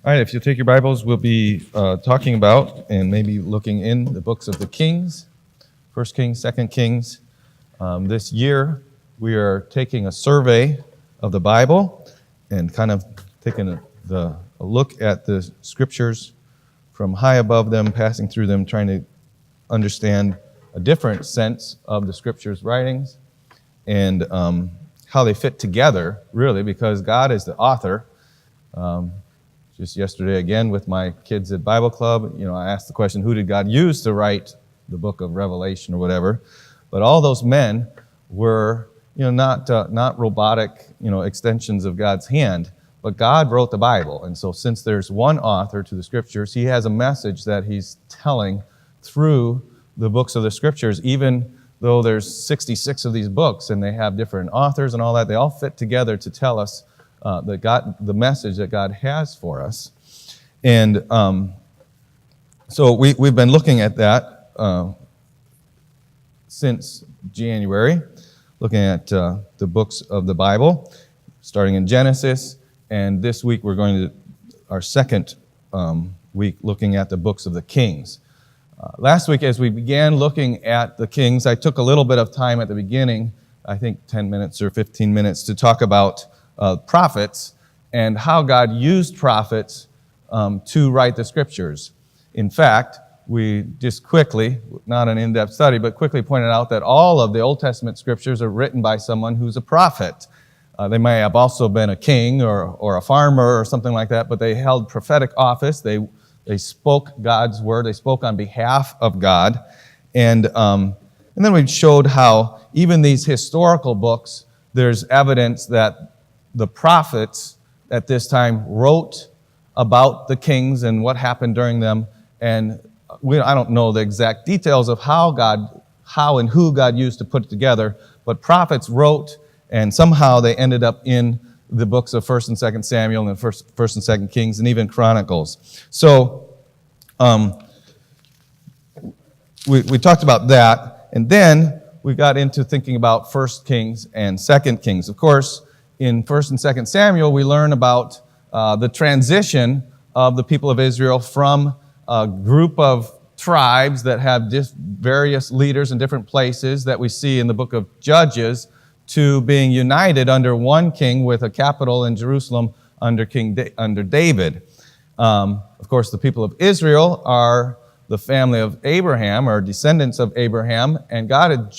All right, if you'll take your Bibles, we'll be talking about and maybe looking in the books of the Kings, 1 Kings, 2 Kings. This year, we are taking a survey of the Bible and kind of taking a look at the scriptures from high above them, passing through them, trying to understand a different sense of the scriptures' writings and how they fit together, really, because God is the author. Just yesterday, again, with my kids at Bible Club, I asked the question, who did God use to write the book of Revelation or whatever? But all those men were, not robotic, extensions of God's hand, but God wrote the Bible. And so since there's one author to the scriptures, he has a message that he's telling through the books of the scriptures, even though there's 66 of these books and they have different authors and all that, they all fit together to tell us the message that God has for us. And so we've been looking at that since January, looking at the books of the Bible, starting in Genesis. And this week we're going to, our second week, looking at the books of the Kings. Last week, as we began looking at the Kings, I took a little bit of time at the beginning, I think 10 minutes or 15 minutes, to talk about prophets and how God used prophets to write the scriptures. In fact, we just quickly, not an in-depth study, but quickly pointed out that all of the Old Testament scriptures are written by someone who's a prophet. They may have also been a king or a farmer or something like that, but they held prophetic office. They spoke God's word. They spoke on behalf of God. And then we showed how even these historical books, there's evidence that the prophets at this time wrote about the kings and what happened during them. And I don't know the exact details of how and who God used to put it together, but prophets wrote, and somehow they ended up in the books of 1st and 2nd Samuel and 1st and 2nd Kings and even Chronicles. So we talked about that, and then we got into thinking about 1st Kings and 2nd Kings. Of course, in 1st and 2nd Samuel, we learn about the transition of the people of Israel from a group of tribes that have just various leaders in different places that we see in the book of Judges to being united under one king with a capital in Jerusalem under David. Of course, the people of Israel are the family of Abraham, or descendants of Abraham, and God had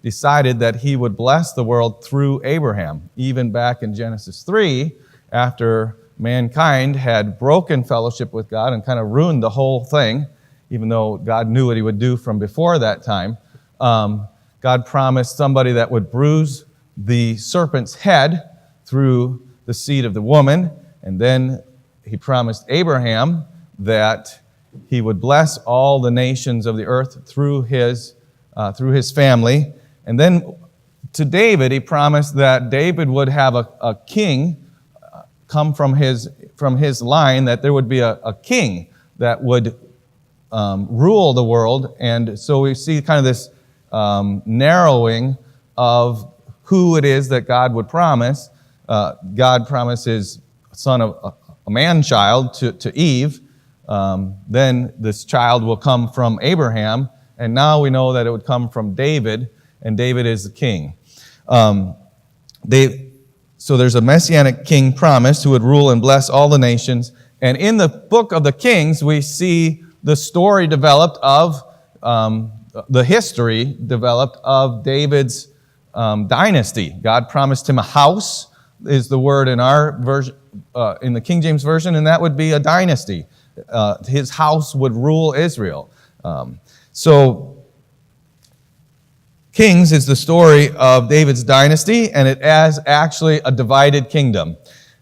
decided that he would bless the world through Abraham. Even back in Genesis 3, after mankind had broken fellowship with God and kind of ruined the whole thing, even though God knew what he would do from before that time, God promised somebody that would bruise the serpent's head through the seed of the woman, and then he promised Abraham that he would bless all the nations of the earth through his family. And then to David, he promised that David would have a king come from his line, that there would be a king that would rule the world. And so we see kind of this narrowing of who it is that God would promise. God promised his son of a man-child to Eve. Then this child will come from Abraham. And now we know that it would come from David, and David is the king. So there's a messianic king promised who would rule and bless all the nations. And in the book of the Kings, we see the story developed of, the history developed of David's dynasty. God promised him a house, is the word in our version, in the King James Version, and that would be a dynasty. His house would rule Israel. So Kings is the story of David's dynasty, and it has actually a divided kingdom,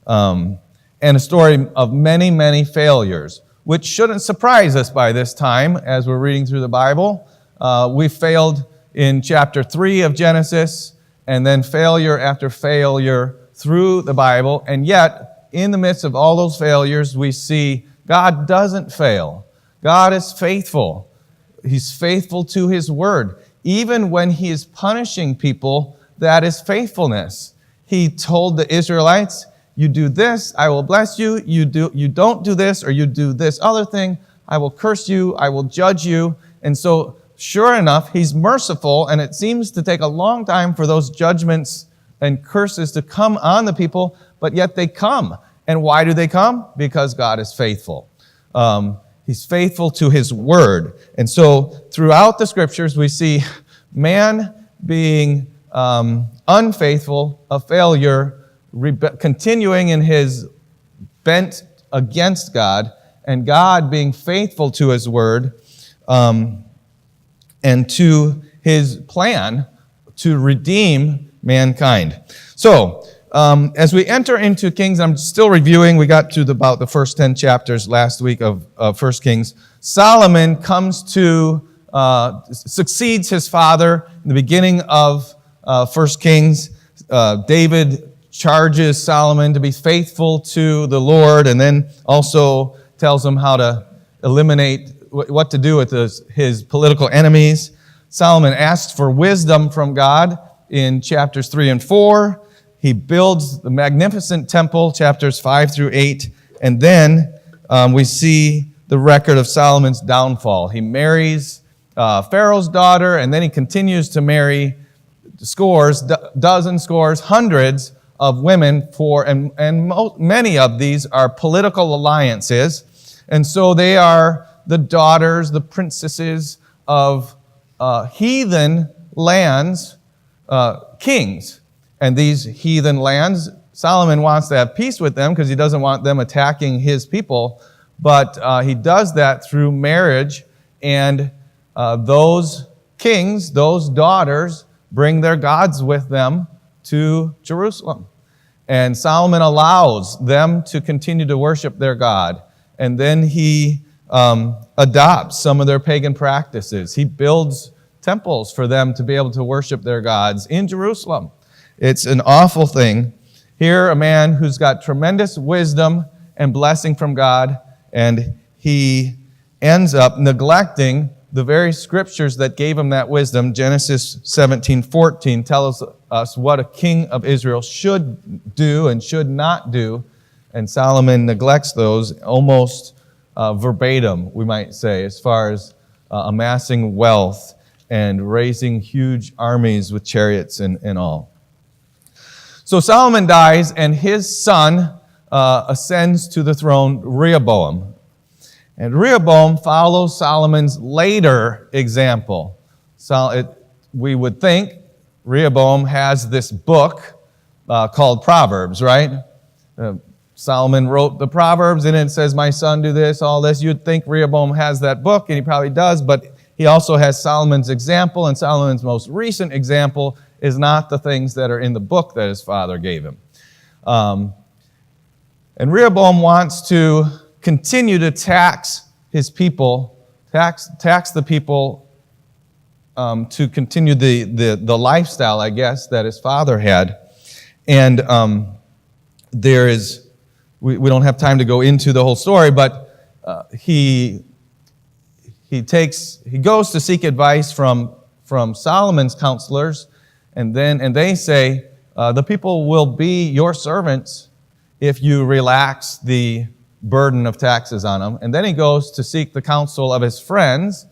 and a story of many, many failures, which shouldn't surprise us by this time as we're reading through the Bible. We failed in chapter 3 of Genesis, and then failure after failure through the Bible, and yet in the midst of all those failures, we see God doesn't fail. God is faithful. He's faithful to his word. Even when he is punishing people, that is faithfulness. He told the Israelites, You do this, I will bless you. You don't do this, or you do this other thing, I will curse you, I will judge you. And so, sure enough, he's merciful, and it seems to take a long time for those judgments and curses to come on the people, but yet they come. And why do they come? Because God is faithful. He's faithful to his word. And so throughout the scriptures, we see man being unfaithful, a failure, continuing in his bent against God, and God being faithful to his word and to his plan to redeem mankind. So, as we enter into Kings, I'm still reviewing. We got to about the first 10 chapters last week of 1 Kings. Solomon comes to, succeeds his father in the beginning of 1 Kings. David charges Solomon to be faithful to the Lord, and then also tells him how to eliminate, what to do with his political enemies. Solomon asks for wisdom from God in chapters 3 and 4. He builds the magnificent temple, chapters 5 through 8. And then we see the record of Solomon's downfall. He marries Pharaoh's daughter, and then he continues to marry hundreds of women many of these are political alliances. And so they are the daughters, the princesses of heathen lands, kings. And these heathen lands, Solomon wants to have peace with them because he doesn't want them attacking his people. But he does that through marriage. And those kings, those daughters, bring their gods with them to Jerusalem. And Solomon allows them to continue to worship their God. And then he adopts some of their pagan practices. He builds temples for them to be able to worship their gods in Jerusalem. It's an awful thing. Here, a man who's got tremendous wisdom and blessing from God, and he ends up neglecting the very scriptures that gave him that wisdom. Genesis 17:14 tells us what a king of Israel should do and should not do, and Solomon neglects those almost verbatim, we might say, as far as amassing wealth and raising huge armies with chariots and all. So Solomon dies, and his son ascends to the throne, Rehoboam. And Rehoboam follows Solomon's later example. We would think Rehoboam has this book called Proverbs, right? Solomon wrote the Proverbs, and it says, my son, do this, all this. You'd think Rehoboam has that book, and he probably does, but he also has Solomon's example, and Solomon's most recent example is not the things that are in the book that his father gave him. And Rehoboam wants to continue to tax his people, tax the people to continue the lifestyle, I guess, that his father had. And there is, we don't have time to go into the whole story, but he goes to seek advice from Solomon's counselors, and they say, the people will be your servants if you relax the burden of taxes on them. And then he goes to seek the counsel of his friends,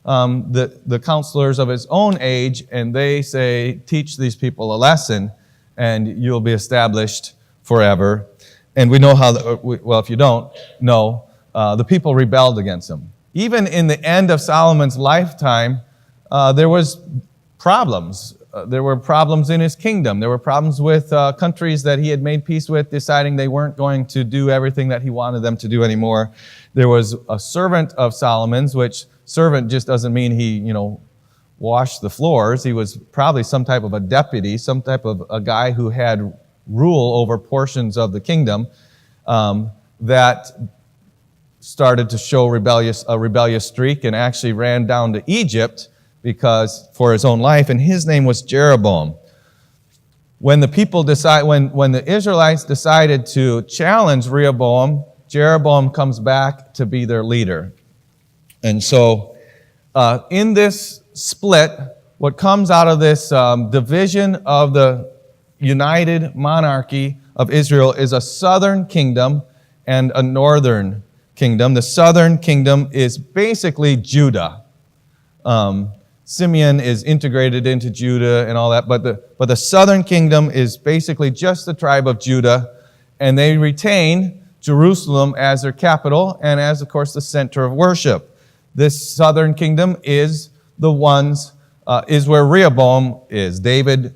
the counselors of his own age, and they say, teach these people a lesson, and you'll be established forever. And we know how, well, if you don't know, the people rebelled against him. Even in the end of Solomon's lifetime, there was problems. There were problems in his kingdom. There were problems with countries that he had made peace with, deciding they weren't going to do everything that he wanted them to do anymore. There was a servant of Solomon's, which servant just doesn't mean he, washed the floors. He was probably some type of a deputy, some type of a guy who had rule over portions of the kingdom that started to show a rebellious streak and actually ran down to Egypt for his own life, and his name was Jeroboam. When the Israelites decided to challenge Rehoboam, Jeroboam comes back to be their leader. And so, in this split, what comes out of this division of the united monarchy of Israel is a southern kingdom and a northern kingdom. The southern kingdom is basically Judah. Simeon is integrated into Judah and all that, but the southern kingdom is basically just the tribe of Judah, and they retain Jerusalem as their capital and as, of course, the center of worship. This southern kingdom is is where Rehoboam is. David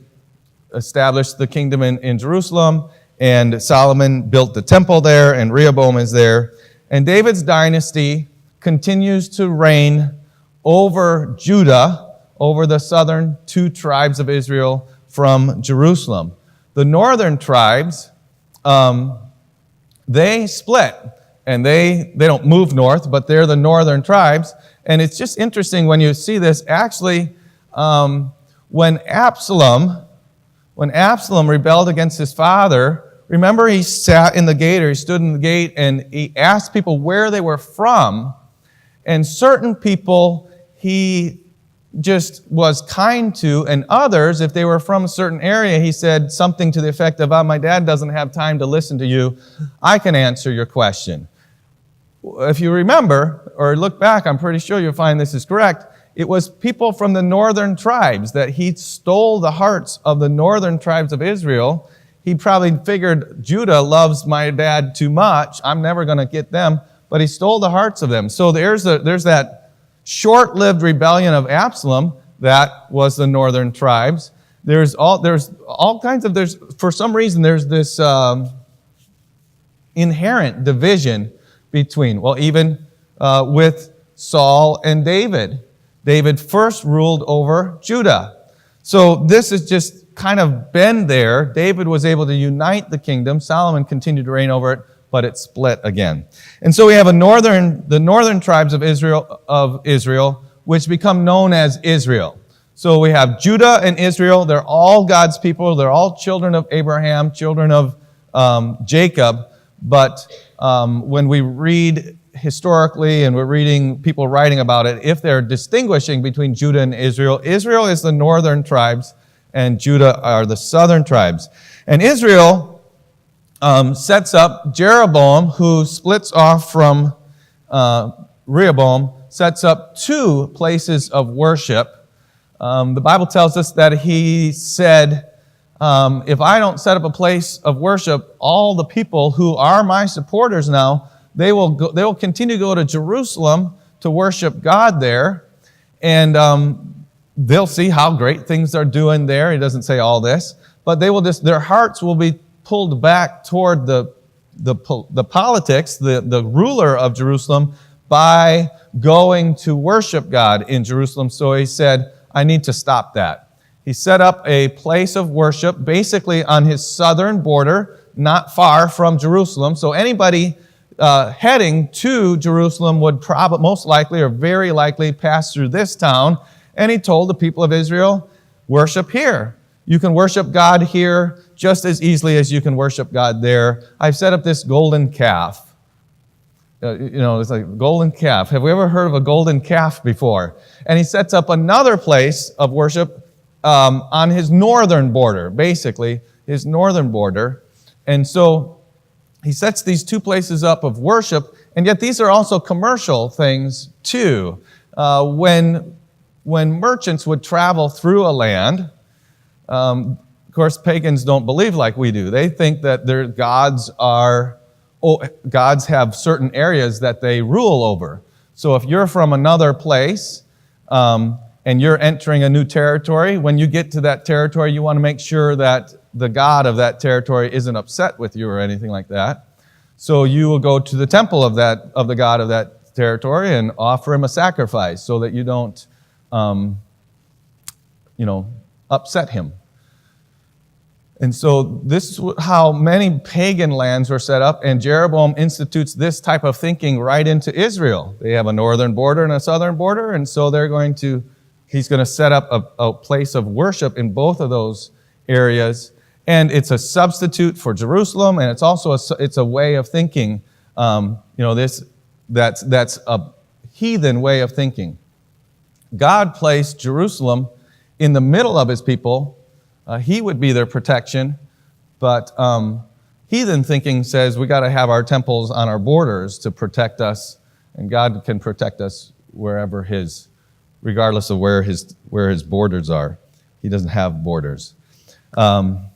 established the kingdom in Jerusalem, and Solomon built the temple there, and Rehoboam is there. And David's dynasty continues to reign over Judah, over the southern two tribes of Israel from Jerusalem. The northern tribes, they split, and they don't move north, but they're the northern tribes. And it's just interesting when you see this. Actually, when Absalom rebelled against his father, remember he sat in the gate, or he stood in the gate, and he asked people where they were from. And certain people he just was kind to, and others, if they were from a certain area, he said something to the effect of, my dad doesn't have time to listen to you. I can answer your question. If you remember, or look back, I'm pretty sure you'll find this is correct. It was people from the northern tribes that he stole the hearts of the northern tribes of Israel. He probably figured, Judah loves my dad too much. I'm never going to get them. But he stole the hearts of them. So there's that short-lived rebellion of Absalom. That was the northern tribes. For some reason, there's this inherent division between, even with Saul and David. David first ruled over Judah. So this has just kind of been there. David was able to unite the kingdom. Solomon continued to reign over it, but it split again. And so we have the northern tribes of Israel, which become known as Israel. So we have Judah and Israel. They're all God's people. They're all children of Abraham, children of Jacob. But when we read historically, and we're reading people writing about it, if they're distinguishing between Judah and Israel, Israel is the northern tribes, and Judah are the southern tribes. And Israel sets up Jeroboam, who splits off from Rehoboam, sets up two places of worship. The Bible tells us that he said, if I don't set up a place of worship, all the people who are my supporters now, they will continue to go to Jerusalem to worship God there, and they'll see how great things are doing there. He doesn't say all this, but their hearts will be pulled back toward the politics, the ruler of Jerusalem, by going to worship God in Jerusalem. So he said, I need to stop that. He set up a place of worship basically on his southern border, not far from Jerusalem. So anybody heading to Jerusalem would most likely or very likely pass through this town. And he told the people of Israel, worship here. You can worship God here just as easily as you can worship God there. I've set up this golden calf. It's like a golden calf. Have we ever heard of a golden calf before? And he sets up another place of worship on his northern border, basically, his northern border. And so he sets these two places up of worship, and yet these are also commercial things too. When merchants would travel through a land, of course, pagans don't believe like we do. They think that their gods have certain areas that they rule over. So if you're from another place and you're entering a new territory, when you get to that territory, you want to make sure that the god of that territory isn't upset with you or anything like that. So you will go to the temple of the god of that territory and offer him a sacrifice so that you don't, upset him. And so this is how many pagan lands were set up, and Jeroboam institutes this type of thinking right into Israel. They have a northern border and a southern border, and so he's going to set up a place of worship in both of those areas. And it's a substitute for Jerusalem, and it's also it's a way of thinking. That's a heathen way of thinking. God placed Jerusalem in the middle of his people. He would be their protection, but heathen thinking says we got to have our temples on our borders to protect us, and God can protect us wherever regardless of where his borders are. He doesn't have borders. Anyway,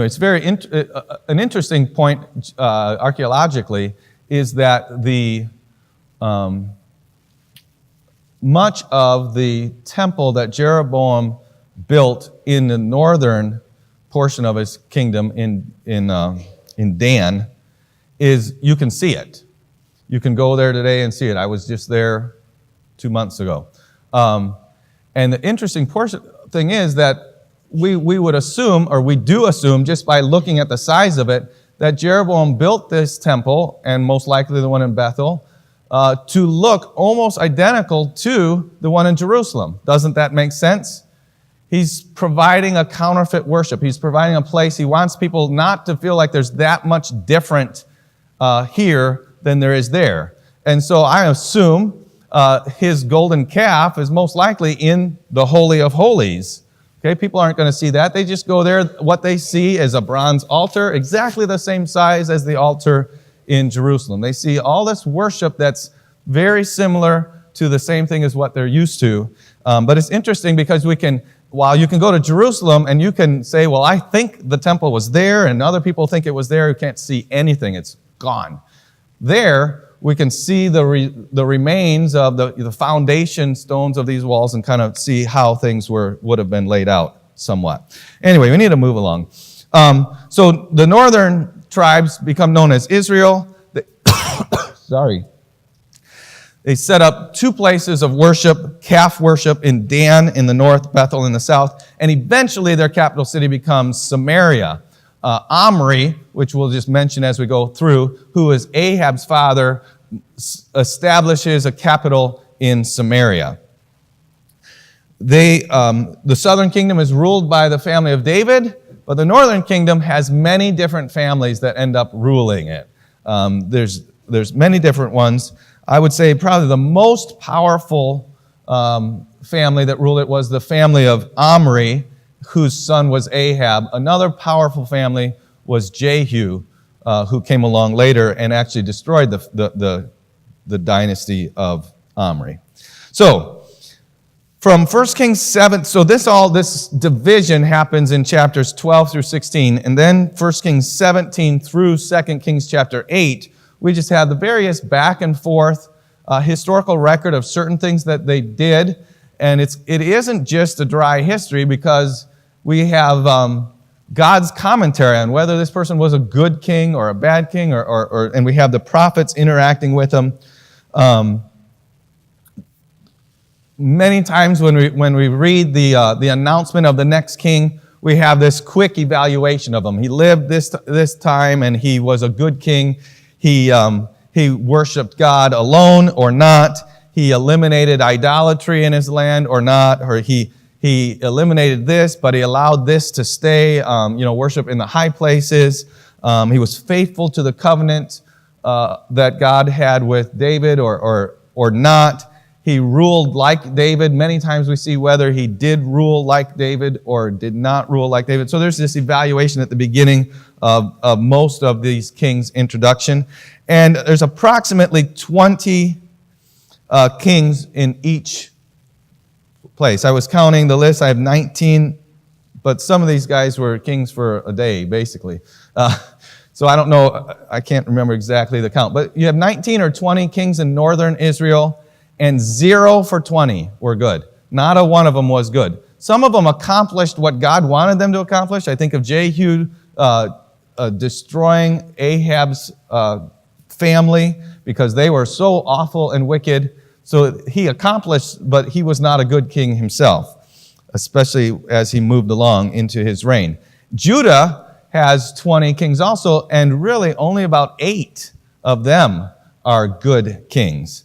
it's an interesting point archaeologically is that much of the temple that Jeroboam built in the northern portion of his kingdom in Dan is, you can see it. You can go there today and see it. I was just there 2 months ago. And the interesting thing is that we would assume, or we do assume, just by looking at the size of it, that Jeroboam built this temple, and most likely the one in Bethel, to look almost identical to the one in Jerusalem. Doesn't that make sense? He's providing a counterfeit worship. He's providing a place. He wants people not to feel like there's that much different here than there is there. And so I assume his golden calf is most likely in the Holy of Holies. Okay, people aren't going to see that. They just go there. What they see is a bronze altar, exactly the same size as the altar in Jerusalem. They see all this worship that's very similar to the same thing as what they're used to. But it's interesting because while you can go to Jerusalem and you can say, well, I think the temple was there, and other people think it was there, you can't see anything. It's gone. There, we can see the remains of the foundation stones of these walls and kind of see how things would have been laid out somewhat. Anyway, we need to move along. So the northern tribes become known as Israel. They set up 2 places of worship, calf worship in Dan in the north, Bethel in the south, and eventually their capital city becomes Samaria. Omri, which we'll just mention as we go through, who is Ahab's father, establishes a capital in Samaria. The southern kingdom is ruled by the family of David, but the northern kingdom has many different families that end up ruling it. There's many different ones. I would say probably the most powerful family that ruled it was the family of Omri, whose son was Ahab. Another powerful family was Jehu, who came along later and actually destroyed the dynasty of Omri. So, from 1 Kings 7, so this division happens in chapters 12 through 16, and then 1 Kings 17 through 2 Kings chapter 8, we just have the various back and forth historical record of certain things that they did, and it isn't just a dry history because we have God's commentary on whether this person was a good king or a bad king, and we have the prophets interacting with them. Many times when we read the announcement of the next king, we have this quick evaluation of him. He lived this time, and he was a good king. He worshipped God alone or not. He eliminated idolatry in his land or not, or he eliminated this, but he allowed this to stay, worship in the high places. He was faithful to the covenant that God had with David or not. He ruled like David. Many times we see whether he did rule like David or did not rule like David. So there's this evaluation at the beginning of most of these kings' introduction. And there's approximately 20 kings in each place. I was counting the list. I have 19, but some of these guys were kings for a day, basically. So I don't know. I can't remember exactly the count. But you have 19 or 20 kings in northern Israel, and 0 for 20 were good. Not a one of them was good. Some of them accomplished what God wanted them to accomplish. I think of Jehu destroying Ahab's family because they were so awful and wicked. So he accomplished, but he was not a good king himself, especially as he moved along into his reign. Judah has 20 kings also, and really only about 8 of them are good kings.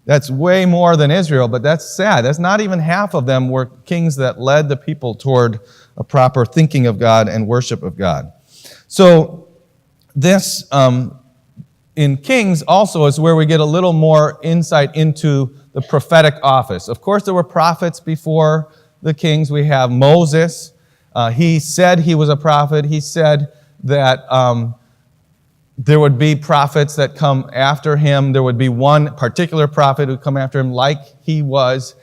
That's way more than Israel, but that's sad. That's not even half of them were kings that led the people toward a proper thinking of God and worship of God. So this, in Kings also is where we get a little more insight into the prophetic office. Of course, there were prophets before the kings. We have Moses. He said he was a prophet. He said that there would be prophets that come after him. There would be one particular prophet who would come after him like he was.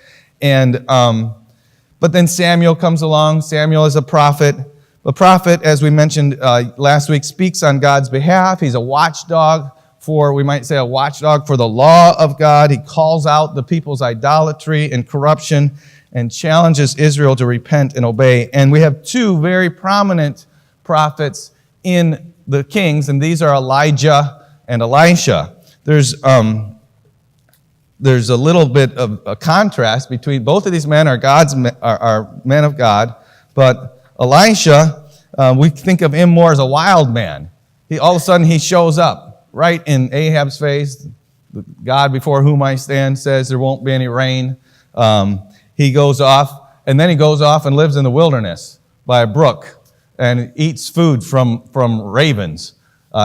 And but then Samuel comes along. Samuel is a prophet. The prophet, as we mentioned last week, speaks on God's behalf. He's a watchdog we might say, a watchdog for the law of God. He calls out the people's idolatry and corruption and challenges Israel to repent and obey. And we have two very prominent prophets in the kings, and these are Elijah and Elisha. There's a little bit of a contrast between both of these men are men of God, but Elisha, we think of him more as a wild man. All of a sudden he shows up right in Ahab's face. God before whom I stand says there won't be any rain. He goes off, and then he goes off and lives in the wilderness by a brook and eats food from ravens.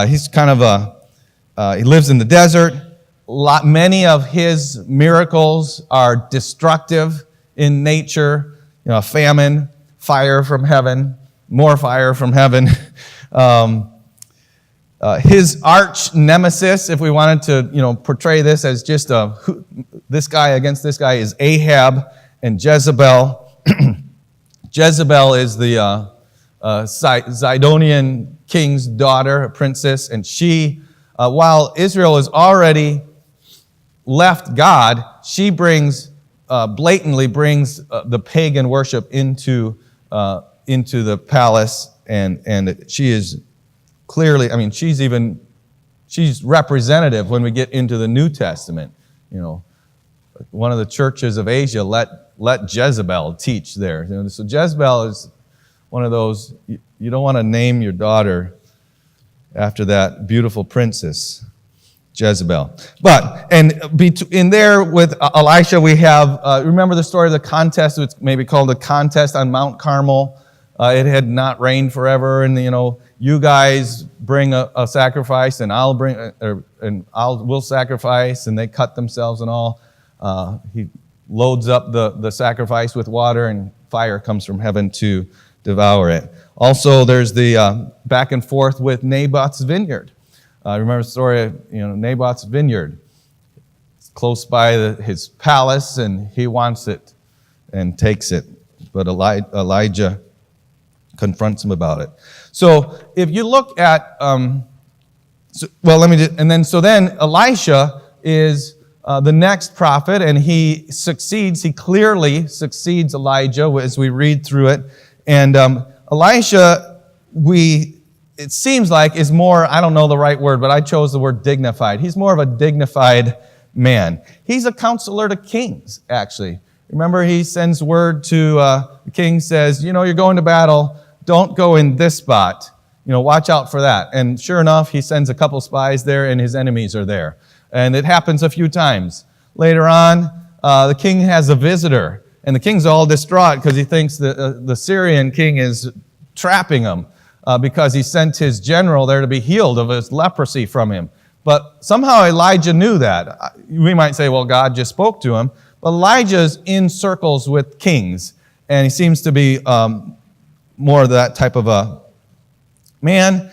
He's kind of he lives in the desert. Many of his miracles are destructive in nature. Famine, fire from heaven, more fire from heaven. His arch nemesis, if we wanted to, portray this as just this guy against this guy, is Ahab and Jezebel. Jezebel is the Zidonian king's daughter, a princess, and she, while Israel has already left God, she blatantly brings the pagan worship into the palace, and she is clearly, she's representative when we get into the New Testament. One of the churches of Asia let Jezebel teach there. So Jezebel is one of those, you don't want to name your daughter after that beautiful princess, Jezebel. But, in there with Elisha, we have, remember the story of the contest, it's maybe called the contest on Mount Carmel. It had not rained forever, and you guys bring a sacrifice, and we'll sacrifice, and they cut themselves and all. He loads up the sacrifice with water, and fire comes from heaven to devour it. Also, there's the back and forth with Naboth's vineyard. Remember the story of Naboth's vineyard? It's close by his palace, and he wants it and takes it. But Elijah confronts him about it. So if you look at, then Elisha is the next prophet, and he clearly succeeds Elijah as we read through it. And Elisha, it seems like is more, I don't know the right word, but I chose the word dignified. He's more of a dignified man. He's a counselor to kings, actually. Remember, he sends word to the king, says, you're going to battle. Don't go in this spot. Watch out for that. And sure enough, he sends a couple spies there, and his enemies are there. And it happens a few times. Later on, the king has a visitor, and the king's all distraught because he thinks the Syrian king is trapping him because he sent his general there to be healed of his leprosy from him. But somehow Elijah knew that. We might say, well, God just spoke to him. But Elijah's in circles with kings, and he seems to be more of that type of a man.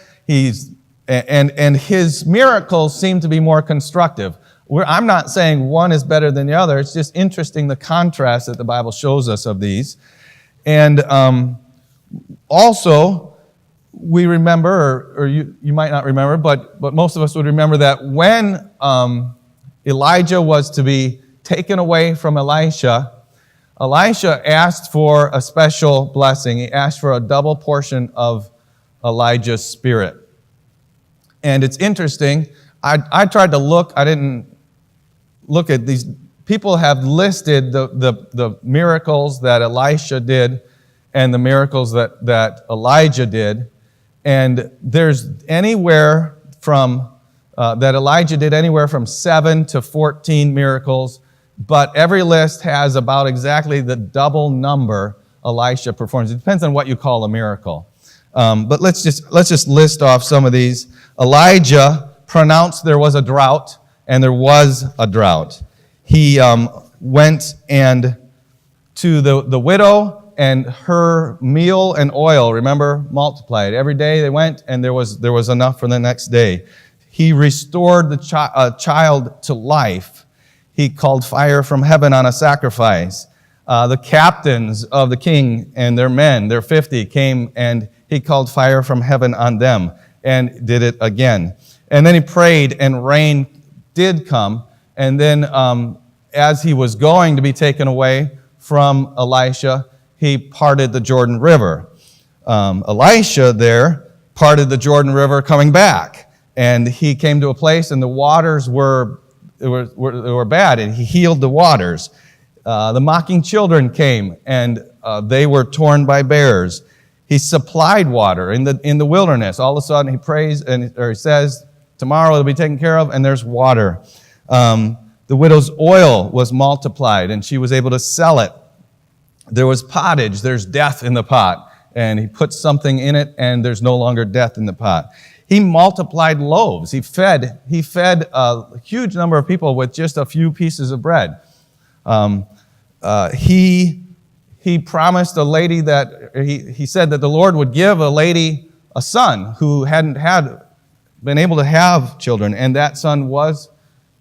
And his miracles seem to be more constructive. I'm not saying one is better than the other. It's just interesting the contrast that the Bible shows us of these. And also, we remember, or you might not remember, but most of us would remember that when Elijah was to be taken away from Elisha asked for a special blessing. He asked for a double portion of Elijah's spirit. And it's interesting. I tried to look. I didn't look at these. People have listed the miracles that Elisha did and the miracles that Elijah did. And there's anywhere from, that Elijah did anywhere from 7 to 14 miracles. But every list has about exactly the double number Elisha performs. It depends on what you call a miracle. But let's just list off some of these. Elijah pronounced there was a drought, and there was a drought. He went and to the widow and her meal and oil, remember, multiplied. Every day they went, and there was enough for the next day. He restored the child to life. He called fire from heaven on a sacrifice. The captains of the king and their men, their 50, came, and he called fire from heaven on them and did it again. And then he prayed, and rain did come. And then as he was going to be taken away from Elisha, he parted the Jordan River. Elisha there parted the Jordan River coming back. And he came to a place, and the waters were bad, and he healed the waters. The mocking children came, and they were torn by bears. He supplied water in the wilderness. All of a sudden, he prays, or he says, tomorrow it'll be taken care of, and there's water. The widow's oil was multiplied, and she was able to sell it. There was pottage. There's death in the pot. And he put something in it, and there's no longer death in the pot. He multiplied loaves. He fed a huge number of people with just a few pieces of bread. He promised a lady that, he said that the Lord would give a lady a son who hadn't been able to have children. And that son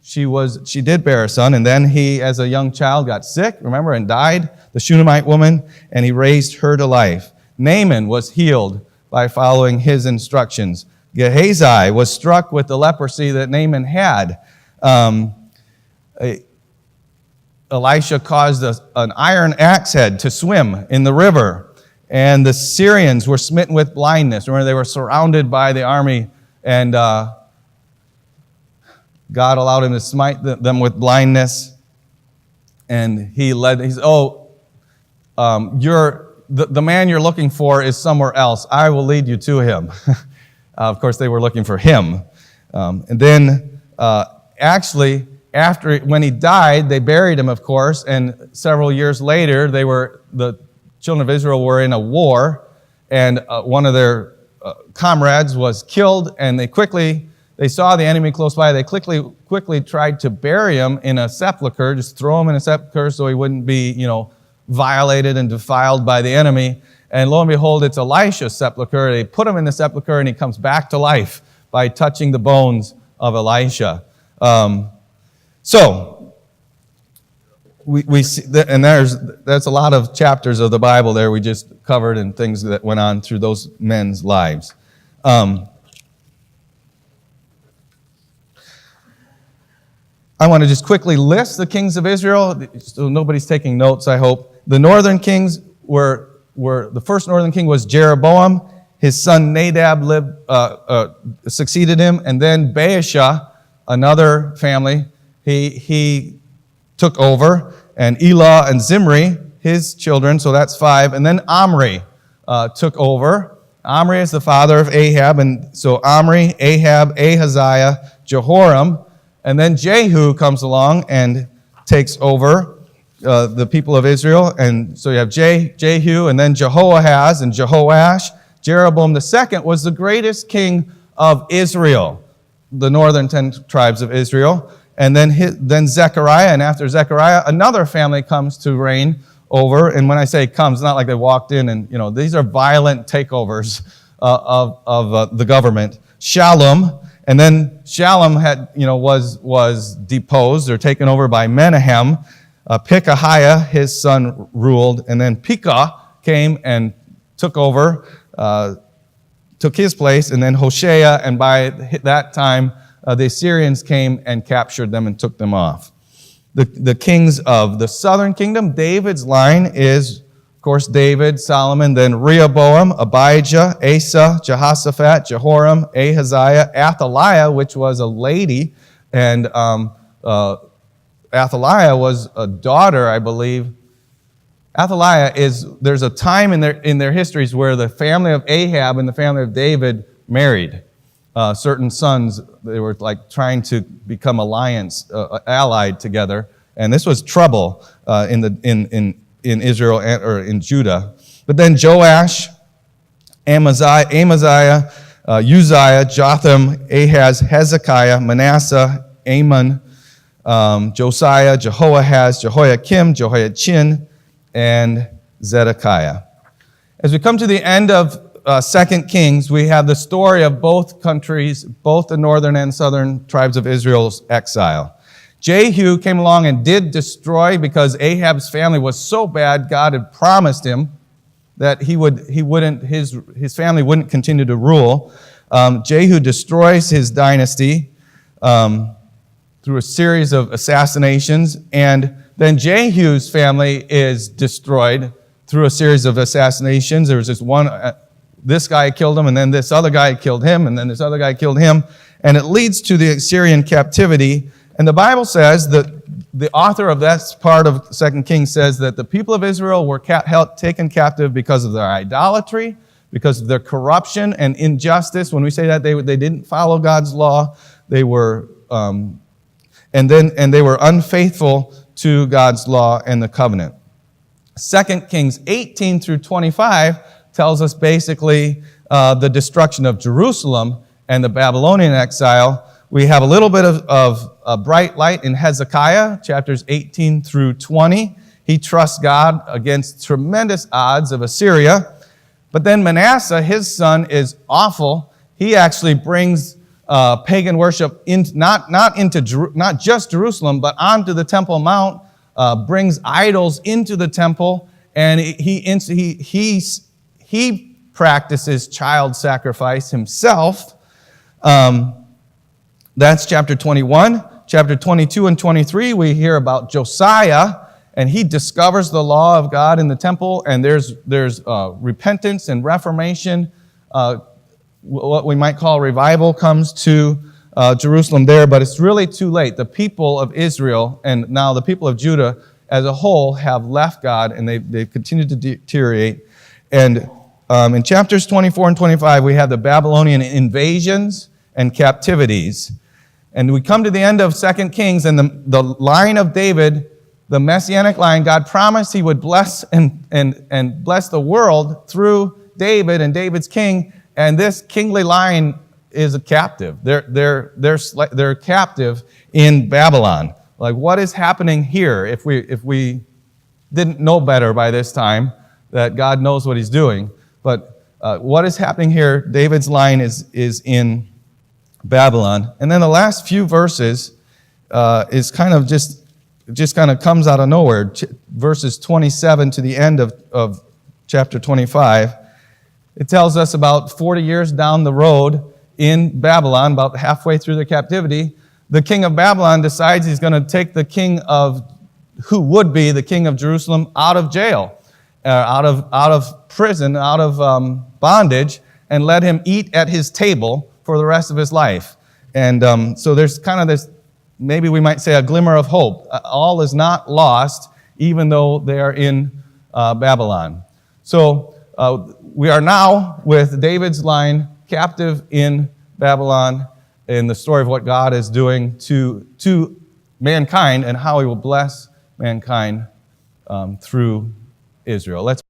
she did bear a son. And then he, as a young child, got sick, remember, and died, the Shunammite woman, and he raised her to life. Naaman was healed by following his instructions. Gehazi was struck with the leprosy that Naaman had. Elisha caused an iron axe head to swim in the river. And the Syrians were smitten with blindness. Remember, they were surrounded by the army, and God allowed him to smite them with blindness. And the man you're looking for is somewhere else. I will lead you to him. Of course, they were looking for him. And then, when he died, they buried him, of course, and several years later, the children of Israel were in a war, and one of their comrades was killed, and they saw the enemy close by. They quickly tried to bury him in a sepulcher, just throw him in a sepulcher so he wouldn't be, violated and defiled by the enemy. And lo and behold, it's Elisha's sepulcher. They put him in the sepulcher, and he comes back to life by touching the bones of Elisha. So we see that, and that's a lot of chapters of the Bible there we just covered, and things that went on through those men's lives. I want to just quickly list the kings of Israel, so nobody's taking notes, I hope. The northern kings the first northern king was Jeroboam. His son Nadab succeeded him, and then Baasha, another family, he took over, and Elah and Zimri, his children, so that's 5, and then Omri took over. Omri is the father of Ahab, and so Omri, Ahab, Ahaziah, Jehoram, and then Jehu comes along and takes over the people of Israel. And so you have Jehu, and then Jehoahaz and Jehoash. Jeroboam II was the greatest king of Israel, the northern 10 tribes of Israel. And then Zechariah, and after Zechariah, another family comes to reign over. And when I say comes, not like they walked in and, these are violent takeovers of the government. Shallum, and then Shallum was deposed or taken over by Menahem. Pekahiah, his son, ruled, and then Pekah came and took over, took his place, and then Hoshea, and by that time, the Assyrians came and captured them and took them off. The kings of the southern kingdom, David's line is, of course, David, Solomon, then Rehoboam, Abijah, Asa, Jehoshaphat, Jehoram, Ahaziah, Athaliah, which was a lady, and Athaliah was a daughter, I believe. There's a time in their histories where the family of Ahab and the family of David married certain sons. They were like trying to become allied together, and this was trouble in Israel or in Judah. But then Joash, Amaziah, Uzziah, Jotham, Ahaz, Hezekiah, Manasseh, Amon, Josiah, Jehoahaz, Jehoiakim, Jehoiachin, and Zedekiah. As we come to the end of 2 Kings, we have the story of both countries, both the northern and southern tribes of Israel's exile. Jehu came along and did destroy, because Ahab's family was so bad, God had promised him that his family wouldn't continue to rule. Jehu destroys his dynasty through a series of assassinations, and then Jehu's family is destroyed through a series of assassinations. There was this guy killed him, and then this other guy killed him, and then this other guy killed him, and it leads to the Assyrian captivity. And the Bible says that the author of that part of 2 Kings says that the people of Israel were taken captive because of their idolatry, because of their corruption and injustice. When we say that, they didn't follow God's law. They were, and they were unfaithful to God's law and the covenant. 2 Kings 18 through 25 tells us basically the destruction of Jerusalem and the Babylonian exile. We have a little bit of a bright light in Hezekiah, chapters 18 through 20. He trusts God against tremendous odds of Assyria. But then Manasseh, his son, is awful. He actually brings pagan worship not just Jerusalem, but onto the Temple Mount, brings idols into the temple, and he practices child sacrifice himself. That's chapter 21. Chapter 22 and 23, we hear about Josiah, and he discovers the law of God in the temple, and there's repentance and reformation. What we might call revival comes to Jerusalem there, but it's really too late. The people of Israel and now the people of Judah as a whole have left God, and they've continued to deteriorate. And in chapters 24 and 25, we have the Babylonian invasions and captivities. And we come to the end of 2 Kings, and the line of David, the Messianic line, God promised he would bless and bless the world through David and David's king, and this kingly line is a captive. They're captive in Babylon. Like, what is happening here? If we didn't know better by this time, that God knows what he's doing. But what is happening here? David's line is in Babylon. And then the last few verses is kind of just kind of comes out of nowhere. Verses 27 to the end of chapter 25. It tells us about 40 years down the road in Babylon, about halfway through their captivity, the king of Babylon decides he's going to take the king of, who would be the king of Jerusalem, out of jail, out of prison, out of bondage, and let him eat at his table for the rest of his life. And so there's kind of this, maybe we might say, a glimmer of hope. All is not lost, even though they are in Babylon. So we are now with David's line captive in Babylon, in the story of what God is doing to mankind and how he will bless mankind through Israel. Let's